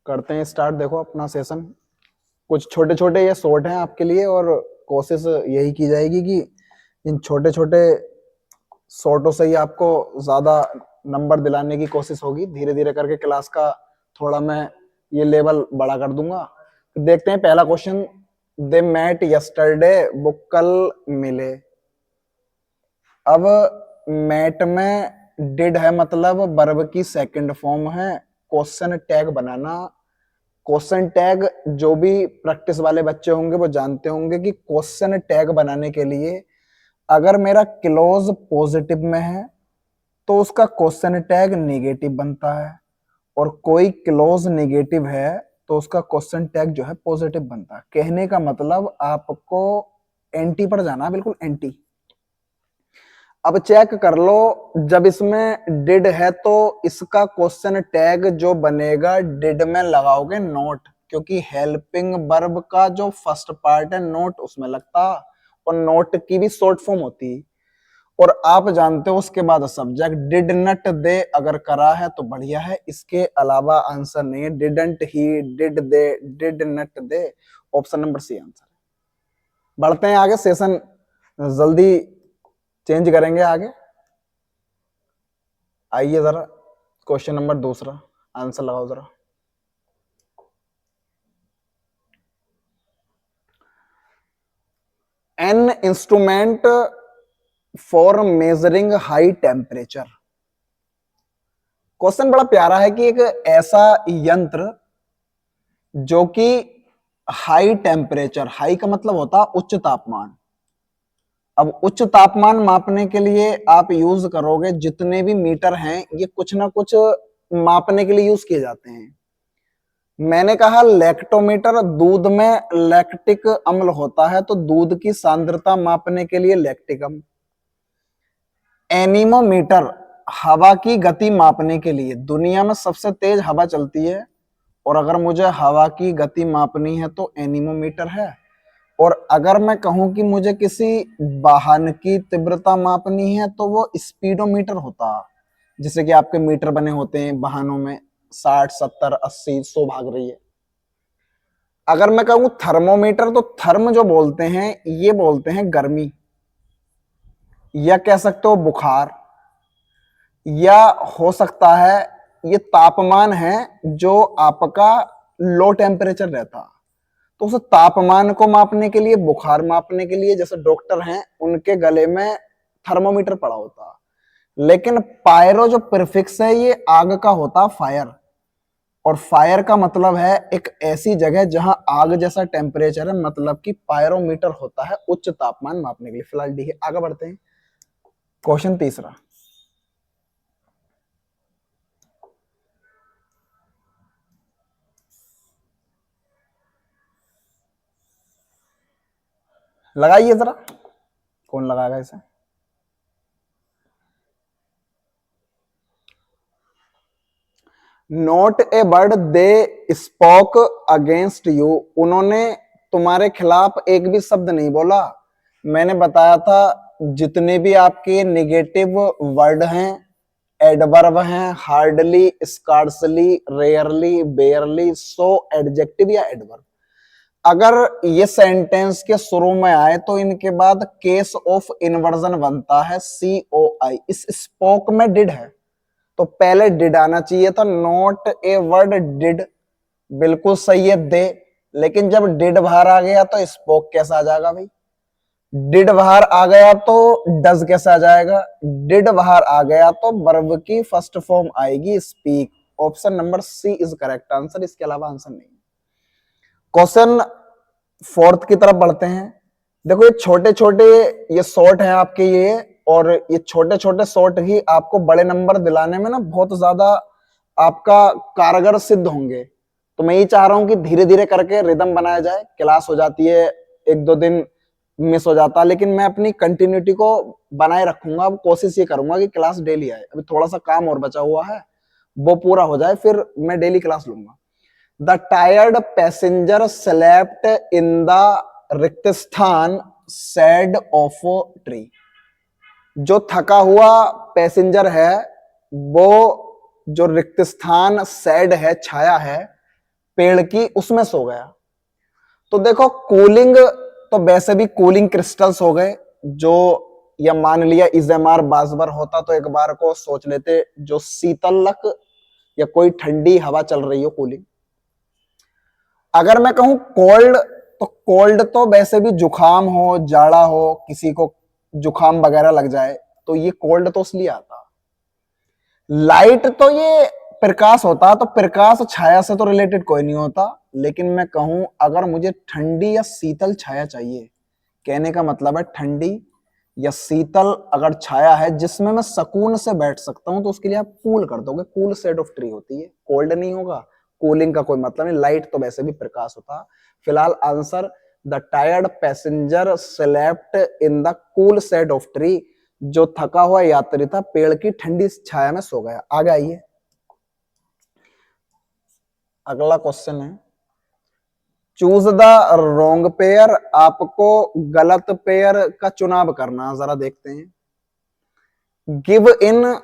करते हैं स्टार्ट। देखो अपना सेशन कुछ छोटे छोटे ये शॉर्ट हैं आपके लिए, और कोशिश यही की जाएगी कि इन छोटे छोटे शॉर्टों से ही आपको ज्यादा नंबर दिलाने की कोशिश होगी। धीरे धीरे करके क्लास का थोड़ा मैं ये लेवल बड़ा कर दूंगा। तो देखते हैं पहला क्वेश्चन। दे मेट यस्टरडे, वो कल मिले। अब मेट में डिड है, मतलब वर्ब की सेकंड फॉर्म है। क्वेश्चन टैग बनाना। क्वेश्चन टैग जो भी प्रैक्टिस वाले बच्चे होंगे वो जानते होंगे कि क्वेश्चन टैग बनाने के लिए अगर मेरा क्लोज पॉजिटिव में है तो उसका क्वेश्चन टैग नेगेटिव बनता है, और कोई क्लोज नेगेटिव है तो उसका क्वेश्चन टैग जो है पॉजिटिव बनता है। कहने का मतलब आपको एंटी पर जाना है, बिल्कुल एंटी। अब चेक कर लो, जब इसमें डिड है तो इसका क्वेश्चन टैग जो बनेगा डिड में लगाओगे नोट, क्योंकि हेल्पिंग वर्ब का जो फर्स्ट पार्ट है नोट उसमें लगता, और नोट की भी शॉर्ट फॉर्म होती। और आप जानते हो उसके बाद सब्जेक्ट। डिड नट दे अगर करा है तो बढ़िया है, इसके अलावा आंसर नहीं है। Didn't he, did they, did not they, option number C answer है। बढ़ते हैं आगे, सेशन जल्दी चेंज करेंगे आगे। आइए जरा क्वेश्चन नंबर दूसरा, आंसर लगाओ जरा। An instrument for measuring high temperature. Question बड़ा प्यारा है कि एक ऐसा यंत्र जो कि हाई टेम्परेचर, हाई का मतलब होता है उच्च तापमान। अब उच्च तापमान मापने के लिए आप यूज करोगे, जितने भी मीटर हैं ये कुछ ना कुछ मापने के लिए यूज किए जाते हैं। मैंने कहा लैक्टोमीटर, दूध में लैक्टिक अम्ल होता है तो दूध की सांद्रता मापने के लिए लैक्टिक अम्ल। एनीमोमीटर हवा की गति मापने के लिए, दुनिया में सबसे तेज हवा चलती है और अगर मुझे हवा की गति मापनी है तो एनीमोमीटर है। और अगर मैं कहूं कि मुझे किसी वाहन की तीव्रता मापनी है तो वो स्पीडोमीटर होता, जैसे कि आपके मीटर बने होते हैं वाहनों में, 60, 70, 80, 100 भाग रही है। अगर मैं कहूं थर्मोमीटर तो थर्म जो बोलते हैं ये बोलते हैं गर्मी, या कह सकते हो बुखार, या हो सकता है ये तापमान है जो आपका लो टेम्परेचर रहता। तो उस तापमान को मापने के लिए, बुखार मापने के लिए, जैसे डॉक्टर हैं उनके गले में थर्मोमीटर पड़ा होता। लेकिन पायरो जो प्रीफिक्स है ये आग का होता, फायर। और फायर का मतलब है एक ऐसी जगह जहां आग जैसा टेम्परेचर है, मतलब कि पायरोमीटर होता है उच्च तापमान मापने के लिए। फिलहाल डी है। आगे बढ़ते हैं, क्वेश्चन तीसरा। लगाइए जरा, कौन लगाएगा इसे। Not a word they spoke against you, उन्होंने तुम्हारे खिलाफ एक भी शब्द नहीं बोला। मैंने बताया था जितने भी आपके नेगेटिव वर्ड हैं, एडवर्ब हैं, हार्डली, स्कार्सली, रेयरली, बेयरली, सो एडजेक्टिव या एडवर्ब, अगर ये सेंटेंस के शुरू में आए तो इनके बाद केस ऑफ इन्वर्जन बनता है, COI। इस स्पोक में डिड है तो पहले डिड आना चाहिए था, नॉट ए वर्ड डिड। बिल्कुल सही है दे, लेकिन जब डिड बाहर आ गया तो स्पोक कैसा आ जाएगा भाई। डिड बाहर आ गया तो डज कैसा आ जाएगा। डिड बाहर आ गया तो वर्ब की फर्स्ट फॉर्म आएगी speak. Option number C is correct answer, इसके अलावा आंसर नहीं। क्वेश्चन फोर्थ की तरफ बढ़ते हैं। देखो ये छोटे छोटे ये शॉर्ट हैं आपके ये, और ये छोटे छोटे शॉर्ट ही आपको बड़े नंबर दिलाने में ना बहुत ज्यादा आपका कारगर सिद्ध होंगे। तो मैं ये चाह रहा हूं कि धीरे धीरे करके रिदम बनाया जाए। क्लास हो जाती है, एक दो दिन मिस हो जाता है, लेकिन मैं अपनी कंटिन्यूटी को बनाए रखूंगा। अब कोशिश ये करूंगा कि क्लास डेली आए। अभी थोड़ा सा काम और बचा हुआ है, वो पूरा हो जाए फिर मैं डेली क्लास लूंगा। The tired passenger slept in the रिक्त स्थान शेड ऑफ ट्री। जो थका हुआ पैसेंजर है वो जो रिक्त स्थान, शेड है, छाया है, पेड़ की, उसमें सो गया। तो देखो कूलिंग तो वैसे भी कूलिंग क्रिस्टल्स हो गए जो, या मान लिया इजेमार बाजबर होता तो एक बार को सोच लेते जो शीतलक या कोई ठंडी हवा चल रही हो, कूलिंग। अगर मैं कहूं कोल्ड, तो कोल्ड तो वैसे भी जुखाम हो, जाड़ा हो, किसी को जुखाम वगैरह लग जाए तो ये कोल्ड तो इसलिए आता। लाइट तो ये प्रकाश होता, तो प्रकाश छाया से तो रिलेटेड कोई नहीं होता। लेकिन मैं कहूं अगर मुझे ठंडी या शीतल छाया चाहिए, कहने का मतलब है ठंडी या शीतल अगर छाया है जिसमें मैं सुकून से बैठ सकता हूं, तो उसके लिए आप कूल कर दोगे, कूल शेड ऑफ ट्री होती है, कोल्ड नहीं होगा। कूलिंग का कोई मतलब नहीं, लाइट तो वैसे भी प्रकाश होता। फिलहाल answer, the tired passenger slept in the cool shade of tree, जो थका हुआ यात्री था पेड़ की ठंडी छाया में सो गया। आगे आइए, अगला क्वेश्चन है चूज द रॉन्ग पेयर। आपको गलत पेयर का चुनाव करना, जरा देखते हैं। गिव इन,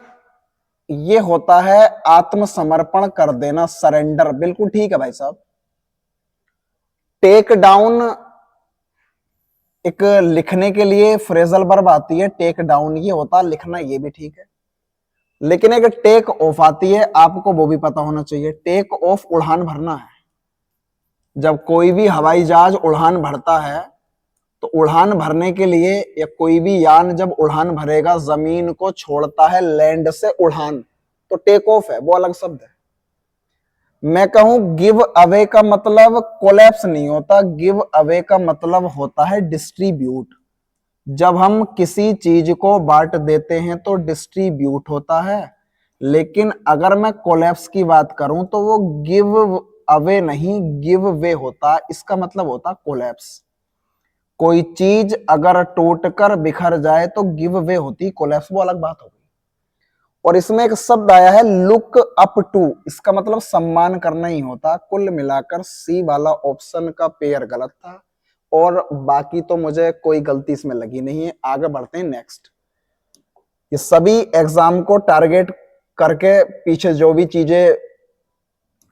ये होता है आत्मसमर्पण कर देना, सरेंडर, बिल्कुल ठीक है भाई साहब। टेक डाउन एक लिखने के लिए फ्रेजल वर्ब आती है, टेक डाउन ये होता है लिखना, ये भी ठीक है। लेकिन एक टेक ऑफ आती है, आपको वो भी पता होना चाहिए। टेक ऑफ उड़ान भरना है। जब कोई भी हवाई जहाज उड़ान भरता है तो उड़ान भरने के लिए, या कोई भी यान जब उड़ान भरेगा, जमीन को छोड़ता है, लैंड से उड़ान, तो टेक ऑफ है, वो अलग शब्द है। मैं कहूं गिव अवे का मतलब कोलैप्स नहीं होता, गिव अवे का मतलब होता है डिस्ट्रीब्यूट। जब हम किसी चीज को बांट देते हैं तो डिस्ट्रीब्यूट होता है। लेकिन अगर मैं कोलैप्स की बात करूं तो वो गिव अवे नहीं, गिव वे होता, इसका मतलब होता कोलैप्स। कोई चीज अगर टूटकर बिखर जाए तो गिव वे होती, कोलैप्स वो अलग बात हो गई। और इसमें एक शब्द आया है लुक अप टू, इसका मतलब सम्मान करना ही होता। कुल मिलाकर सी वाला ऑप्शन का पेयर गलत था, और बाकी तो मुझे कोई गलती इसमें लगी नहीं है। आगे बढ़ते हैं नेक्स्ट। ये सभी एग्जाम को टारगेट करके पीछे जो भी चीजें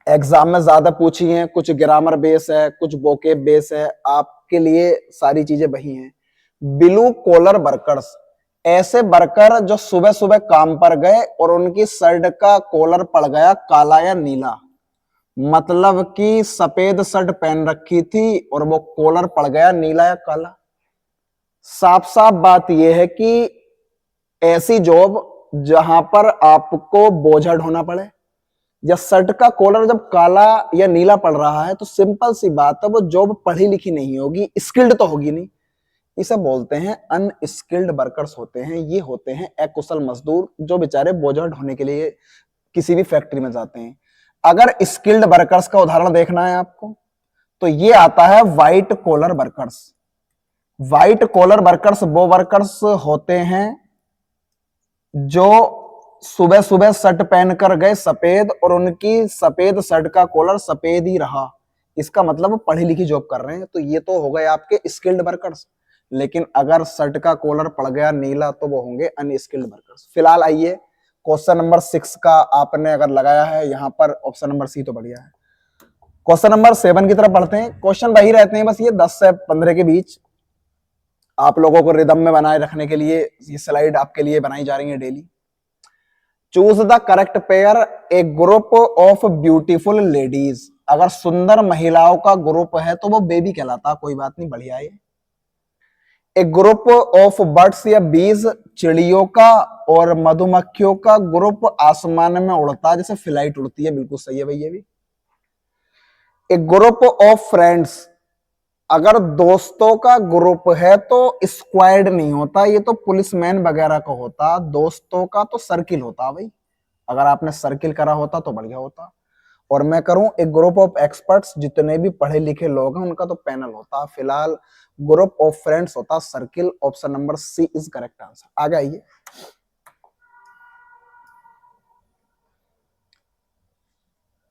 एग्जाम में ज्यादा पूछी हैं, कुछ ग्रामर बेस है, कुछ वोकेब बेस है, आपके लिए सारी चीजें वही हैं। ब्लू कॉलर वर्कर्स, ऐसे वर्कर जो सुबह सुबह काम पर गए और उनकी शर्ट का कॉलर पड़ गया काला या नीला, मतलब कि सफेद शर्ट पहन रखी थी और वो कॉलर पड़ गया नीला या काला। साफ साफ बात यह है कि ऐसी जॉब जहां पर आपको बोझा ढोना पड़े, या शर्ट का कॉलर जब काला या नीला पड़ रहा है, तो सिंपल सी बात है वो जॉब पढ़ी लिखी नहीं होगी, स्किल्ड तो होगी नहीं। इसे बोलते हैं अनस्किल्ड वर्कर्स होते हैं, ये होते हैं अकुशल मजदूर जो बेचारे बोझा ढोने के लिए किसी भी फैक्ट्री में जाते हैं। अगर स्किल्ड वर्कर्स का उदाहरण देखना है आपको, तो ये आता है white collar workers. White collar workers वो वर्कर्स होते हैं जो सुबह सुबह शर्ट पहनकर गए सफेद, और उनकी सफेद शर्ट का कॉलर सफेद ही रहा, इसका मतलब पढ़ी लिखी जॉब कर रहे हैं। तो ये तो हो गए आपके स्किल्ड वर्कर्स। लेकिन अगर शर्ट का कॉलर पड़ गया नीला तो वो होंगे अनस्किल्ड वर्कर्स। फिलहाल आइए क्वेश्चन नंबर 6 का आपने अगर लगाया है यहाँ पर ऑप्शन नंबर सी तो बढ़िया है। क्वेश्चन नंबर 7 की तरफ बढ़ते हैं। क्वेश्चन वही रहते हैं, बस ये 10 से 15 के बीच, आप लोगों को रिदम में बनाए रखने के लिए ये स्लाइड आपके लिए बनाई जा रही है daily. Choose the correct pair, A group of beautiful ladies. अगर सुंदर महिलाओं का ग्रुप है तो वो बेबी कहलाता, कोई बात नहीं, बढ़िया है। एक ग्रुप ऑफ बर्ड्स या बीज, चिड़ियों का और मधुमक्खियों का ग्रुप आसमान में उड़ता है, जैसे फ्लाइट उड़ती है, बिल्कुल सही है भैया भी। एक ग्रुप ऑफ फ्रेंड्स, अगर दोस्तों का ग्रुप है तो स्क्वाड नहीं होता, ये तो पुलिसमैन वगैरह का होता। दोस्तों का तो सर्किल होता भाई, अगर आपने सर्किल करा होता तो बढ़िया होता। और मैं करूं एक ग्रुप ऑफ एक्सपर्ट्स, जितने भी पढ़े लिखे लोग हैं उनका तो पैनल होता। फिलहाल ग्रुप ऑफ फ्रेंड्स होता circle, option number C is correct answer. आगे आइए,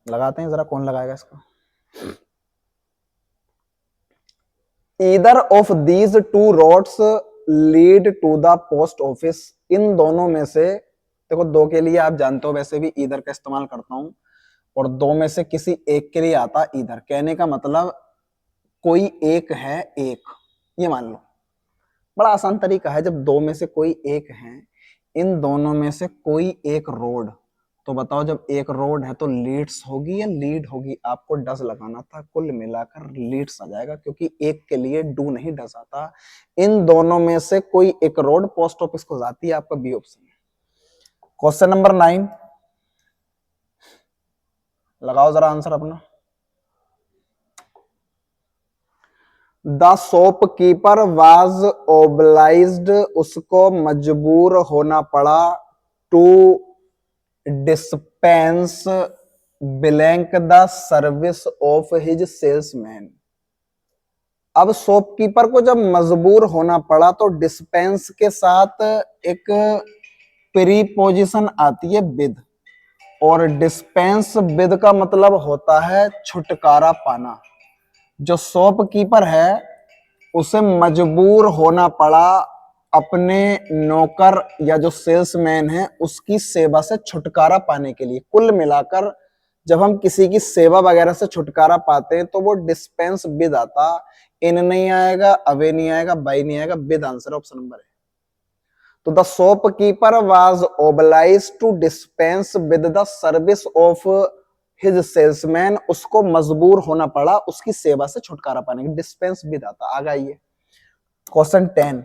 लगाते हैं जरा, कौन लगाएगा इसको। Either of these two roads lead to the post office. इन दोनों में से, देखो दो के लिए आप जानते हो वैसे भी ईदर का इस्तेमाल करता हूं, और दो में से किसी एक के लिए आता इधर। कहने का मतलब कोई एक है एक, ये मान लो। बड़ा आसान तरीका है, जब दो में से कोई एक है, इन दोनों में से कोई एक रोड, तो बताओ जब एक रोड है तो लीड्स होगी या लीड होगी? आपको डस लगाना था, कुल मिलाकर लीड्स आ जाएगा, क्योंकि एक के लिए डू नहीं डस आता। इन दोनों में से कोई एक रोड पोस्ट ऑफिस को जाती है, आपका बी ऑप्शन है। क्वेश्चन नंबर 9, लगाओ जरा आंसर अपना। द शॉपकीपर वाज ओब्लाइज्ड, उसको मजबूर होना पड़ा, to dispense blank the service of his salesman. अब शॉपकीपर को जब मजबूर होना पड़ा तो डिस्पेंस के साथ एक प्रीपोजिशन आती है विद, और डिस्पेंस विद का मतलब होता है छुटकारा पाना। जो शॉपकीपर है उसे मजबूर होना पड़ा अपने नौकर या जो सेल्समैन है उसकी सेवा से छुटकारा पाने के लिए। कुल मिलाकर जब हम किसी की सेवा वगैरह से छुटकारा पाते हैं तो वो डिस्पेंस विद आता, इन नहीं आएगा, अवे नहीं आएगा, बाई नहीं आएगा, विद आंसर ऑप्शन नंबर है। तो the shopkeeper was obliged to dispense with the service of his salesman, उसको मजबूर होना पड़ा उसकी सेवा से छुटकारा पाने के, डिस्पेंस विद आता। आगे आइए क्वेश्चन 10,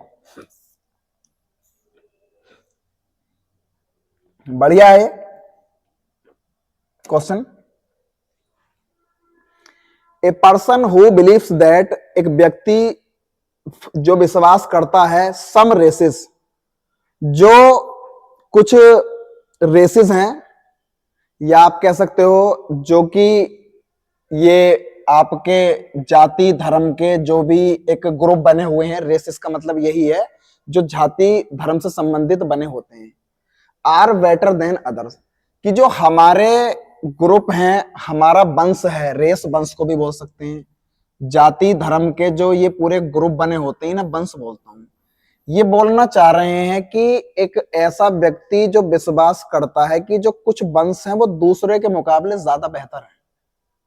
बढ़िया है question. A person who believes that, एक व्यक्ति जो विश्वास करता है, सम रेसेस, जो कुछ रेसेस हैं, या आप कह सकते हो जो कि ये आपके जाति धर्म के जो भी एक ग्रुप बने हुए हैं, रेसेस का मतलब यही है जो जाति धर्म से संबंधित बने होते हैं, आर बेटर देन अदर्स, कि जो हमारे ग्रुप हैं, हमारा वंश है, रेस वंश को भी बोल सकते हैं, जाति धर्म के जो ये पूरे ग्रुप बने होते हैं ना, वंश बोलता हूं। ये बोलना चाह रहे हैं कि एक ऐसा व्यक्ति जो विश्वास करता है कि जो कुछ वंश हैं वो दूसरे के मुकाबले ज्यादा बेहतर है।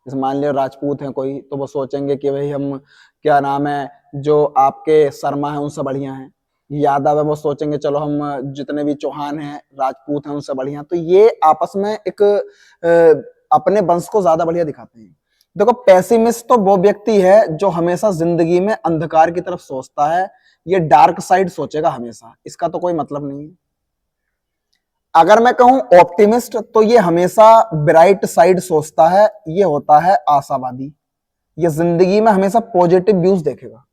जैसे मान लिया राजपूत हैं कोई, तो वो सोचेंगे कि भाई हम, क्या नाम है, जो आपके शर्मा है उनसे बढ़िया हैं। यादव है, वो सोचेंगे चलो हम जितने भी चौहान हैं, राजपूत हैं, उनसे बढ़िया। तो ये आपस में एक अपने वंश को ज्यादा बढ़िया दिखाते हैं। देखो, पेसिमिस्ट तो वो व्यक्ति है जो हमेशा जिंदगी में अंधकार की तरफ सोचता है, ये डार्क साइड सोचेगा हमेशा, इसका तो कोई मतलब नहीं है। अगर मैं कहूं ऑप्टिमिस्ट, तो ये हमेशा ब्राइट साइड सोचता है, ये होता है आशावादी, ये जिंदगी में हमेशा पॉजिटिव व्यूज देखेगा।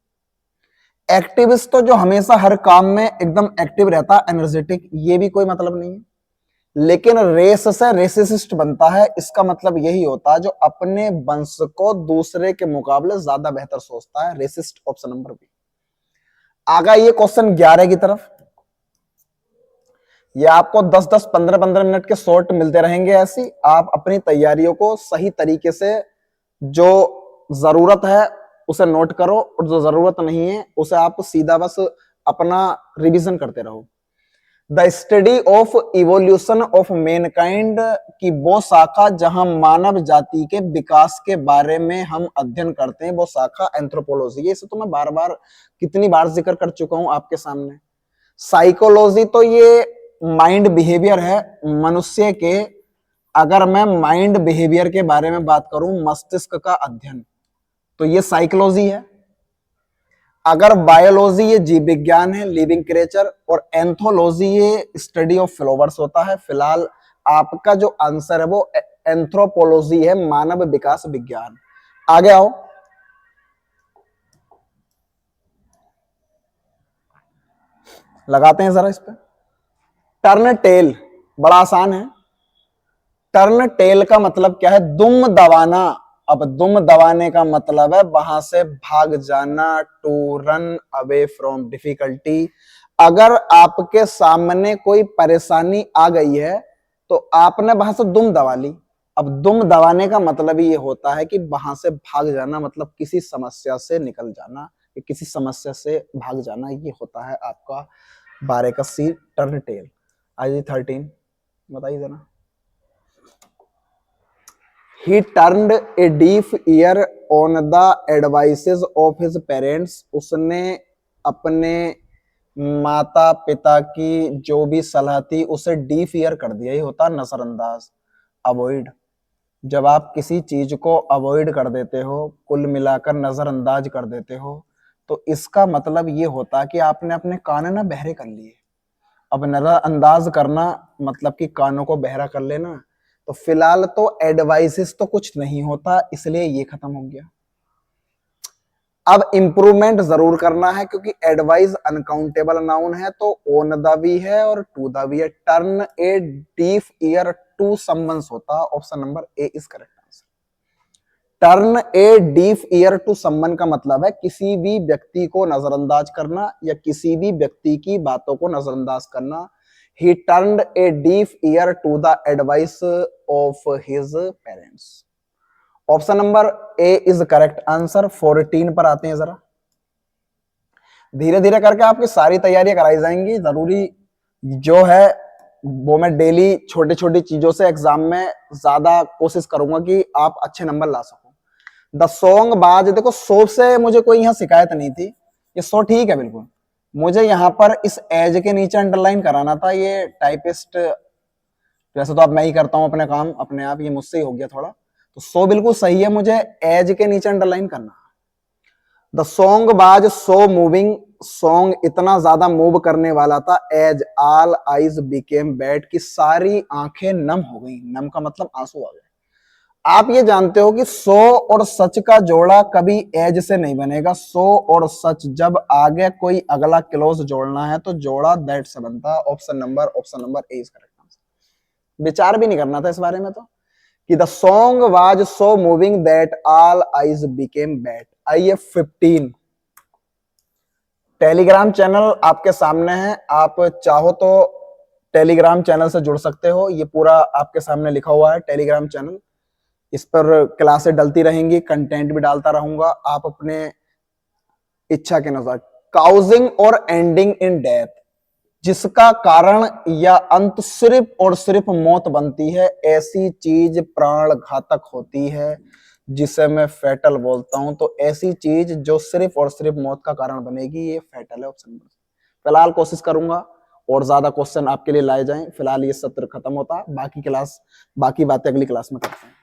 एक्टिविस्ट तो जो हमेशा हर काम में एकदम एक्टिव रहता, एनर्जेटिक, ये भी कोई मतलब नहीं है। लेकिन रेस से रेसिस्ट बनता है, इसका मतलब यही होता है जो अपने वंश को दूसरे के मुकाबले ज्यादा बेहतर सोचता है, रेसिस्ट ऑप्शन नंबर बी। आगा ये क्वेश्चन 11 की तरफ। ये आपको 10-10, 15-15 मिनट के शॉर्ट मिलते रहेंगे। ऐसी आप अपनी तैयारियों को सही तरीके से, जो जरूरत है उसे नोट करो, और जो जरूरत नहीं है उसे आप सीधा बस अपना रिवीजन करते रहो। The study of evolution of Mankind की वो शाखा जहां मानव जाति के विकास के बारे में हम अध्ययन करते हैं, वो शाखा एंथ्रोपोलॉजी है। इसे तो मैं बार बार कितनी बार जिक्र कर चुका हूं आपके सामने। साइकोलॉजी तो ये माइंड बिहेवियर है मनुष्य के। अगर मैं माइंड बिहेवियर के बारे में बात करूं, मस्तिष्क का अध्ययन, तो ये साइकोलॉजी है। अगर बायोलॉजी ये जीव विज्ञान है, लिविंग क्रिएचर, और एंथोलॉजी ये स्टडी ऑफ फ्लावर्स होता है। फिलहाल आपका जो आंसर है वो एंथ्रोपोलॉजी है, मानव विकास विज्ञान। आगे आओ, लगाते हैं जरा इस पे। टर्न टेल, बड़ा आसान है। टर्न टेल का मतलब क्या है? दुम दबाना। अब दुम दबाने का मतलब है वहां से भाग जाना, to run away from difficulty. अगर आपके सामने कोई परेशानी आ गई है तो आपने वहां से दुम दबा ली। अब दुम दबाने का मतलब ये होता है कि वहां से भाग जाना, मतलब किसी समस्या से निकल जाना, किसी समस्या से भाग जाना, ये होता है आपका 12 का सी, टर्न टेल। आइए 13 बताइए जरा। ही turned a deaf year on the advices of his parents, उसने अपने माता पिता की जो भी सलाह थी उसे डीफ ईयर कर दिया। ये होता नजरअंदाज, अवॉइड। जब आप किसी चीज को अवॉइड कर देते हो, कुल मिलाकर नजरअंदाज कर देते हो, तो इसका मतलब ये होता कि आपने अपने कान ना बहरे कर लिए। अब नजरअंदाज करना मतलब कि कानों को बहरा कर लेना। तो फिलहाल तो एडवाइसेस तो कुछ नहीं होता, इसलिए ये खत्म हो गया। अब इंप्रूवमेंट जरूर करना है क्योंकि एडवाइस अनकाउंटेबल नाउन है, तो ओन द भी है और टू द भी है। Turn a deaf ear to someone's होता, option number A is correct answer. Turn a deaf ear to someone का मतलब है किसी भी व्यक्ति को नजरअंदाज करना या किसी भी व्यक्ति की बातों को नजरअंदाज करना। He turned a deaf ear to the advice of his parents. Option number A is correct answer. 14 पर आते हैं जरा। धीरे धीरे करके आपकी सारी तैयारियां कराई जाएंगी। जरूरी जो है वो मैं डेली छोटी छोटी चीजों से एग्जाम में ज्यादा कोशिश करूंगा कि आप अच्छे नंबर ला सको। द सॉन्ग बाज, देखो सो से मुझे कोई यहाँ शिकायत नहीं थी, ये सो ठीक है बिल्कुल। मुझे यहाँ पर इस एज के नीचे अंडरलाइन कराना था। ये टाइपिस्ट वैसे तो अब मैं ही करता हूँ अपने काम अपने आप, ये मुझसे ही हो गया थोड़ा। तो सो बिल्कुल सही है, मुझे एज के नीचे अंडरलाइन करना। द सॉन्ग बाज सो मूविंग, सॉन्ग इतना ज्यादा मूव करने वाला था। As all eyes became wet, की सारी आंखें नम हो गई। नम का मतलब आंसू आ गए। आप ये जानते हो कि सो और सच का जोड़ा कभी एज से नहीं बनेगा। सो और सच जब आगे कोई अगला क्लोज जोड़ना है तो जोड़ा दैट से बनता है। Option number A is correct answer. विचार भी नहीं करना था इस बारे में तो, कि the song was so moving that all eyes became wet. आइए 15, टेलीग्राम चैनल आपके सामने है। आप चाहो तो टेलीग्राम चैनल से जुड़ सकते हो। ये पूरा आपके सामने लिखा हुआ है टेलीग्राम चैनल। इस पर क्लासें डलती रहेंगी, कंटेंट भी डालता रहूंगा। आप अपने इच्छा के अनुसार। काउजिंग और एंडिंग इन डेथ, जिसका कारण या अंत सिर्फ और सिर्फ मौत बनती है, ऐसी चीज प्राण घातक होती है जिसे मैं फैटल बोलता हूं। तो ऐसी चीज जो सिर्फ और सिर्फ मौत का कारण बनेगी, ये फैटल है। Option number. फिलहाल कोशिश करूंगा और ज्यादा क्वेश्चन आपके लिए लाए जाएं। फिलहाल ये सत्र खत्म होता, बाकी बातें अगली क्लास में करते हैं।